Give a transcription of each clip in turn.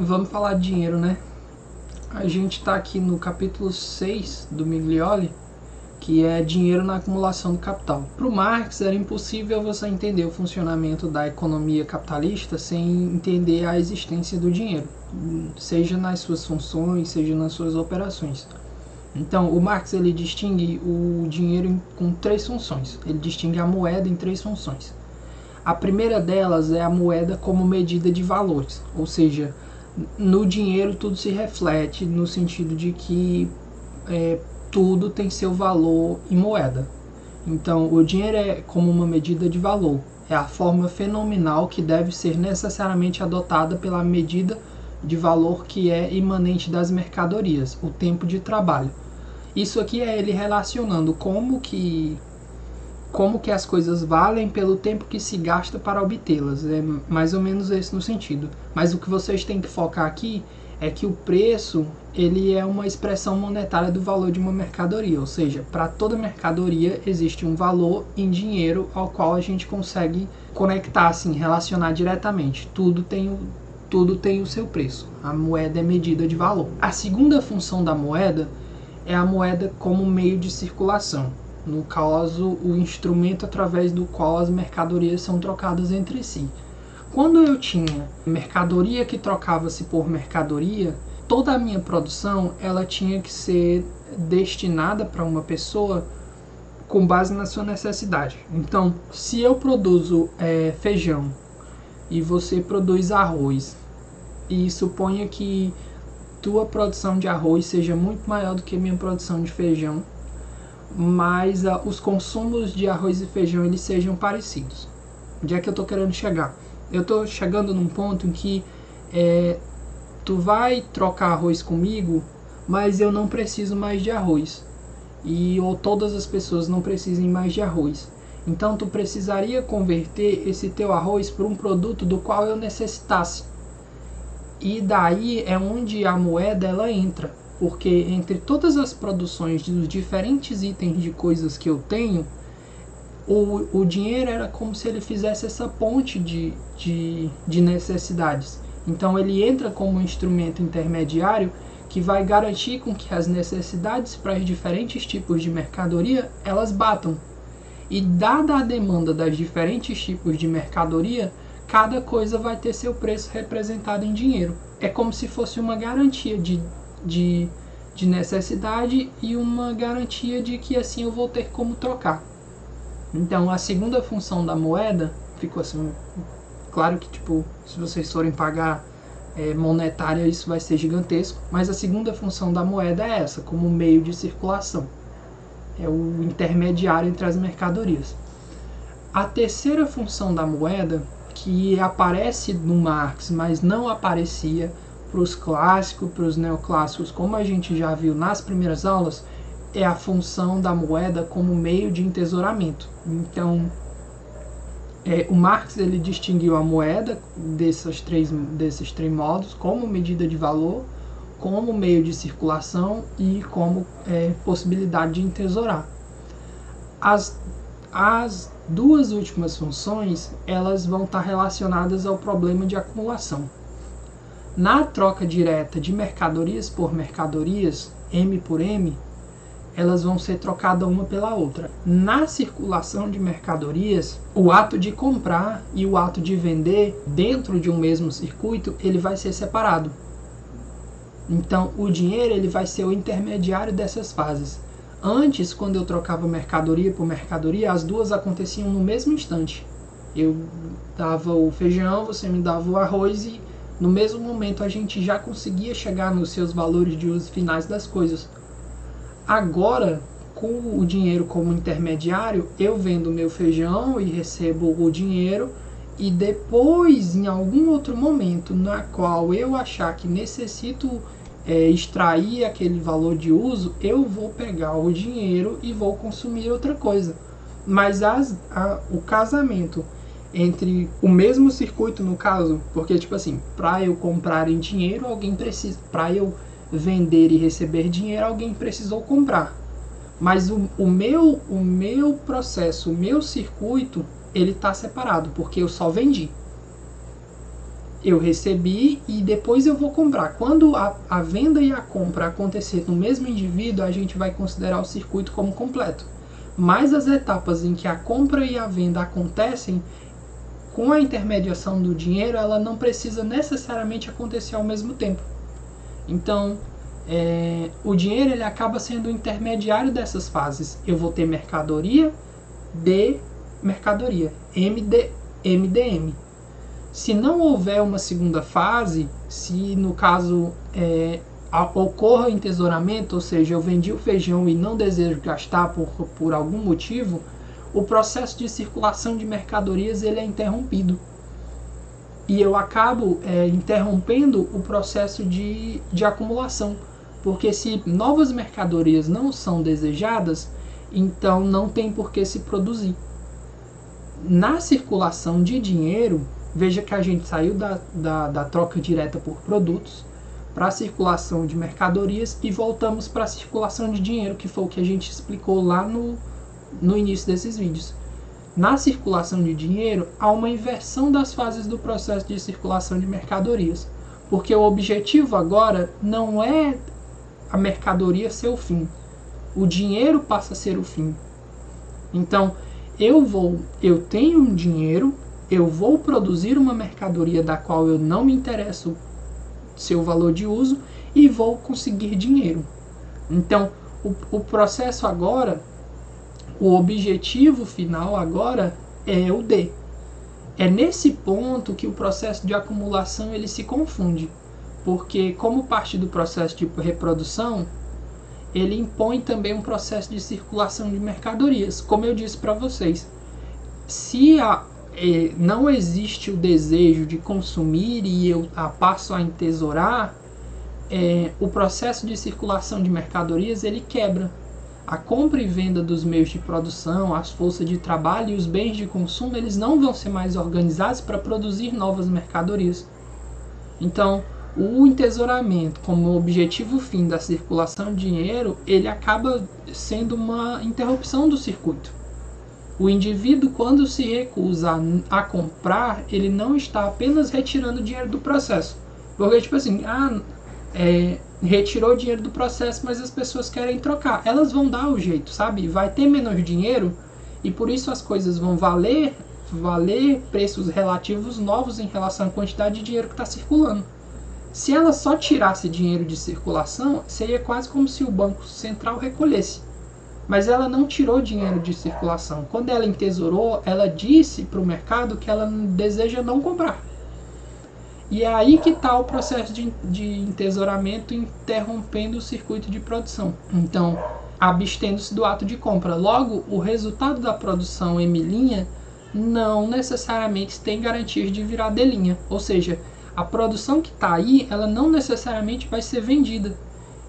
Vamos falar de dinheiro, né? A gente está aqui no capítulo 6 do Miglioli, que é dinheiro na acumulação do capital. Para o Marx era impossível você entender o funcionamento da economia capitalista sem entender a existência do dinheiro, seja nas suas funções, seja nas suas operações. Então, o Marx ele distingue o dinheiro com três funções. Ele distingue a moeda em três funções. A primeira delas é a moeda como medida de valores, ou seja, no dinheiro tudo se reflete no sentido de que tudo tem seu valor em moeda. Então, o dinheiro é como uma medida de valor. É a forma fenomenal que deve ser necessariamente adotada pela medida de valor que é imanente das mercadorias, o tempo de trabalho. Isso aqui é ele relacionando como que as coisas valem pelo tempo que se gasta para obtê-las. É mais ou menos esse no sentido. Mas o que vocês têm que focar aqui é que o preço ele é uma expressão monetária do valor de uma mercadoria. Ou seja, para toda mercadoria existe um valor em dinheiro ao qual a gente consegue conectar, assim, relacionar diretamente. Tudo tem o seu preço. A moeda é medida de valor. A segunda função da moeda é a moeda como meio de circulação. No caso, o instrumento através do qual as mercadorias são trocadas entre si. Quando eu tinha mercadoria que trocava-se por mercadoria, toda a minha produção ela tinha que ser destinada para uma pessoa com base na sua necessidade. Então, se eu produzo feijão e você produz arroz, e suponha que tua produção de arroz seja muito maior do que minha produção de feijão, mas os consumos de arroz e feijão eles sejam parecidos. Onde é que eu estou querendo chegar? Eu estou chegando num ponto em que tu vai trocar arroz comigo, mas eu não preciso mais de arroz. Ou todas as pessoas não precisem mais de arroz. Então tu precisaria converter esse teu arroz para um produto do qual eu necessitasse. E daí é onde a moeda ela entra. Porque entre todas as produções dos diferentes itens de coisas que eu tenho, o dinheiro era como se ele fizesse essa ponte de necessidades. Então ele entra como um instrumento intermediário que vai garantir com que as necessidades para os diferentes tipos de mercadoria elas batam. E dada a demanda das diferentes tipos de mercadoria, cada coisa vai ter seu preço representado em dinheiro. É como se fosse uma garantia de necessidade e uma garantia de que assim eu vou ter como trocar. Então a segunda função da moeda ficou assim, claro que se vocês forem pagar monetária isso vai ser gigantesco, mas a segunda função da moeda é essa, como meio de circulação, é o intermediário entre as mercadorias. A terceira função da moeda, que aparece no Marx, mas não aparecia para os clássicos, para os neoclássicos, como a gente já viu nas primeiras aulas, é a função da moeda como meio de entesouramento. Então, o Marx ele distinguiu a moeda desses três modos, como medida de valor, como meio de circulação e como possibilidade de entesourar. As duas últimas funções elas vão estar relacionadas ao problema de acumulação. Na troca direta de mercadorias por mercadorias, M por M, elas vão ser trocadas uma pela outra. Na circulação de mercadorias, o ato de comprar e o ato de vender dentro de um mesmo circuito, ele vai ser separado. Então, o dinheiro ele vai ser o intermediário dessas fases. Antes, quando eu trocava mercadoria por mercadoria, as duas aconteciam no mesmo instante. Eu dava o feijão, você me dava o arroz e no mesmo momento a gente já conseguia chegar nos seus valores de uso finais das coisas. Agora, com o dinheiro como intermediário, eu vendo meu feijão e recebo o dinheiro e depois, em algum outro momento na qual eu achar que necessito extrair aquele valor de uso, eu vou pegar o dinheiro e vou consumir outra coisa. Mas o casamento entre o mesmo circuito, no caso, porque para eu comprar em dinheiro, alguém precisa, para eu vender e receber dinheiro, alguém precisou comprar. Mas o meu processo, o meu circuito, ele está separado, porque eu só vendi. eu recebi e depois eu vou comprar. Quando a venda e a compra acontecer no mesmo indivíduo, a gente vai considerar o circuito como completo. Mas as etapas em que a compra e a venda acontecem, com a intermediação do dinheiro, ela não precisa necessariamente acontecer ao mesmo tempo. Então, o dinheiro ele acaba sendo o intermediário dessas fases. Eu vou ter mercadoria, D, mercadoria, MDM. Se não houver uma segunda fase, se no caso ocorra entesouramento, ou seja, eu vendi o feijão e não desejo gastar por algum motivo, o processo de circulação de mercadorias ele é interrompido. E eu acabo interrompendo o processo de acumulação. Porque se novas mercadorias não são desejadas, então não tem por que se produzir. Na circulação de dinheiro, veja que a gente saiu da troca direta por produtos para a circulação de mercadorias e voltamos para a circulação de dinheiro, que foi o que a gente explicou lá no início desses vídeos. Na circulação de dinheiro, há uma inversão das fases do processo de circulação de mercadorias, porque o objetivo agora não é a mercadoria ser o fim, o dinheiro passa a ser o fim. Então, eu tenho um dinheiro, eu vou produzir uma mercadoria da qual eu não me interesso seu valor de uso e vou conseguir dinheiro. Então, o processo agora, o objetivo final agora é o D. É nesse ponto que o processo de acumulação ele se confunde, porque como parte do processo de reprodução, ele impõe também um processo de circulação de mercadorias. Como eu disse para vocês, se não existe o desejo de consumir e eu passo a entesourar, o processo de circulação de mercadorias ele quebra. A compra e venda dos meios de produção, as forças de trabalho e os bens de consumo, eles não vão ser mais organizados para produzir novas mercadorias. Então, o entesouramento como objetivo fim da circulação de dinheiro, ele acaba sendo uma interrupção do circuito. O indivíduo, quando se recusa a comprar, ele não está apenas retirando dinheiro do processo. Porque, tipo assim, retirou dinheiro do processo, mas as pessoas querem trocar. Elas vão dar o jeito, sabe? Vai ter menos dinheiro e por isso as coisas vão valer preços relativos novos em relação à quantidade de dinheiro que está circulando. Se ela só tirasse dinheiro de circulação, seria quase como se o Banco Central recolhesse. Mas ela não tirou dinheiro de circulação. Quando ela entesourou, ela disse para o mercado que ela deseja não comprar. E é aí que está o processo de entesouramento interrompendo o circuito de produção. Então, abstendo-se do ato de compra. Logo, o resultado da produção M' não necessariamente tem garantias de virar D'. Ou seja, a produção que está aí, ela não necessariamente vai ser vendida.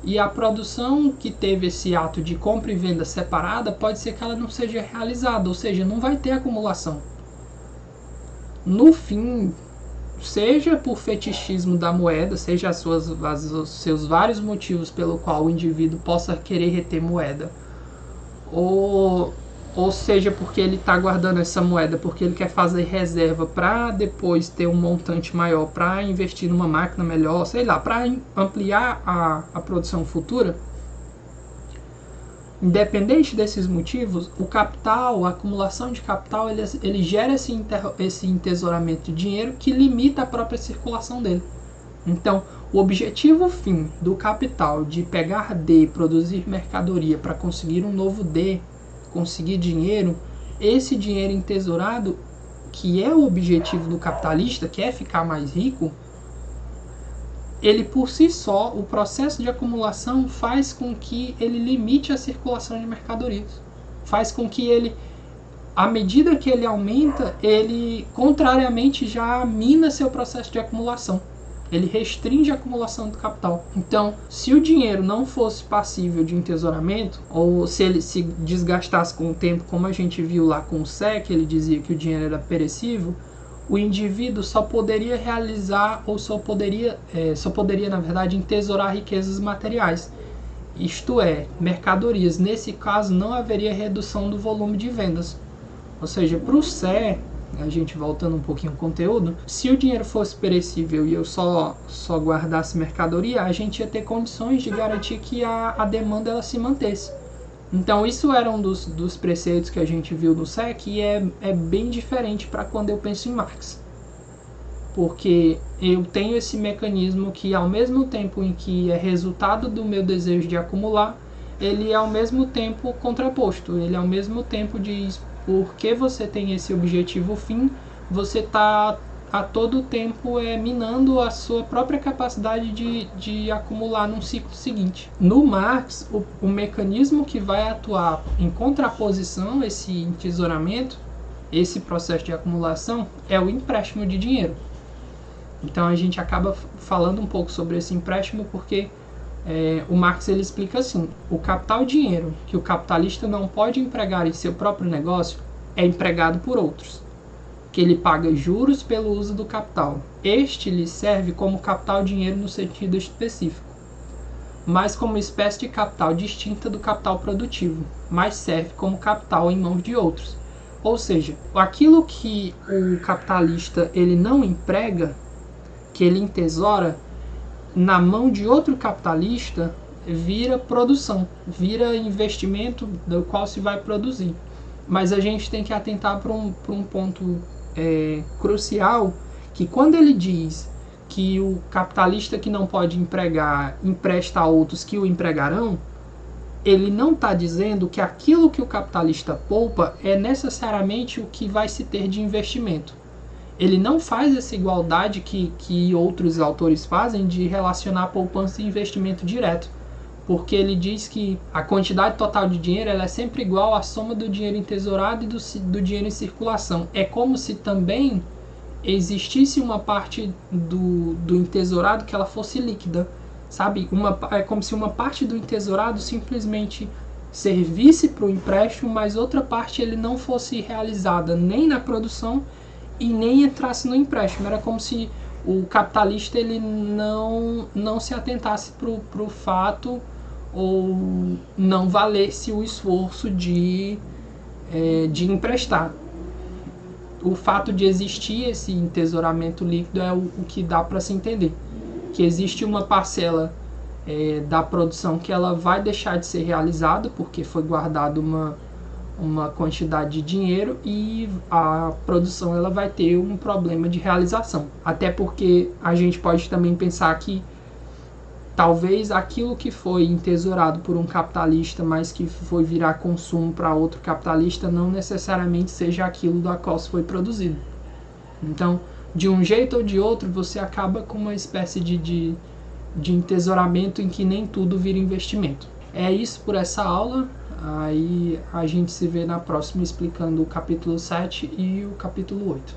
E a produção que teve esse ato de compra e venda separada, pode ser que ela não seja realizada, ou seja, não vai ter acumulação. No fim, seja por fetichismo da moeda, seja os seus vários motivos pelo qual o indivíduo possa querer reter moeda, ou seja porque ele está guardando essa moeda porque ele quer fazer reserva para depois ter um montante maior para investir numa máquina melhor, sei lá, para ampliar a produção futura. Independente desses motivos, o capital, a acumulação de capital, ele gera esse entesouramento de dinheiro que limita a própria circulação dele. Então, o objetivo fim do capital de pegar D, produzir mercadoria para conseguir um novo D, conseguir dinheiro, esse dinheiro entesourado, que é o objetivo do capitalista, que é ficar mais rico, ele por si só, o processo de acumulação faz com que ele limite a circulação de mercadorias. Faz com que ele, à medida que ele aumenta, ele contrariamente já mina seu processo de acumulação. Ele restringe a acumulação do capital. Então, se o dinheiro não fosse passível de entesouramento, ou se ele se desgastasse com o tempo, como a gente viu lá com o SEC, ele dizia que o dinheiro era perecível, o indivíduo só poderia realizar ou só poderia, na verdade, entesourar riquezas materiais. Isto é, mercadorias. Nesse caso, não haveria redução do volume de vendas. Ou seja, para o CE, a gente voltando um pouquinho ao conteúdo, se o dinheiro fosse perecível e eu só guardasse mercadoria, a gente ia ter condições de garantir que a demanda ela se mantesse. Então isso era um dos preceitos que a gente viu no SEC e é bem diferente para quando eu penso em Marx. Porque eu tenho esse mecanismo que, ao mesmo tempo em que é resultado do meu desejo de acumular, ele é ao mesmo tempo contraposto. Ele ao mesmo tempo diz, porque você tem esse objetivo fim, você está a todo tempo minando a sua própria capacidade de acumular num ciclo seguinte. No Marx, o mecanismo que vai atuar em contraposição, esse entesouramento, esse processo de acumulação, é o empréstimo de dinheiro. Então a gente acaba falando um pouco sobre esse empréstimo porque o Marx ele explica assim: o capital dinheiro que o capitalista não pode empregar em seu próprio negócio é empregado por outros, que ele paga juros pelo uso do capital. Este lhe serve como capital dinheiro no sentido específico, mas como espécie de capital distinta do capital produtivo, mas serve como capital em mãos de outros. Ou seja, aquilo que o capitalista ele não emprega, que ele entesoura, na mão de outro capitalista, vira produção, vira investimento do qual se vai produzir. Mas a gente tem que atentar para um ponto crucial, que quando ele diz que o capitalista que não pode empregar empresta a outros que o empregarão, ele não está dizendo que aquilo que o capitalista poupa é necessariamente o que vai se ter de investimento. Ele não faz essa igualdade que outros autores fazem de relacionar poupança e investimento direto, porque ele diz que a quantidade total de dinheiro ela é sempre igual à soma do dinheiro entesourado e do dinheiro em circulação. É como se também existisse uma parte do entesourado que ela fosse líquida, sabe? É como se uma parte do entesourado simplesmente servisse para o empréstimo, mas outra parte ele não fosse realizada nem na produção e nem entrasse no empréstimo. Era como se o capitalista ele não se atentasse para o fato ou não valesse o esforço de emprestar. O fato de existir esse entesouramento líquido é o que dá para se entender. Que existe uma parcela da produção que ela vai deixar de ser realizada porque foi guardada uma quantidade de dinheiro e a produção ela vai ter um problema de realização. Até porque a gente pode também pensar que talvez aquilo que foi entesourado por um capitalista, mas que foi virar consumo para outro capitalista, não necessariamente seja aquilo da qual se foi produzido. Então, de um jeito ou de outro, você acaba com uma espécie de entesouramento em que nem tudo vira investimento. É isso por essa aula. Aí a gente se vê na próxima explicando o capítulo 7 e o capítulo 8.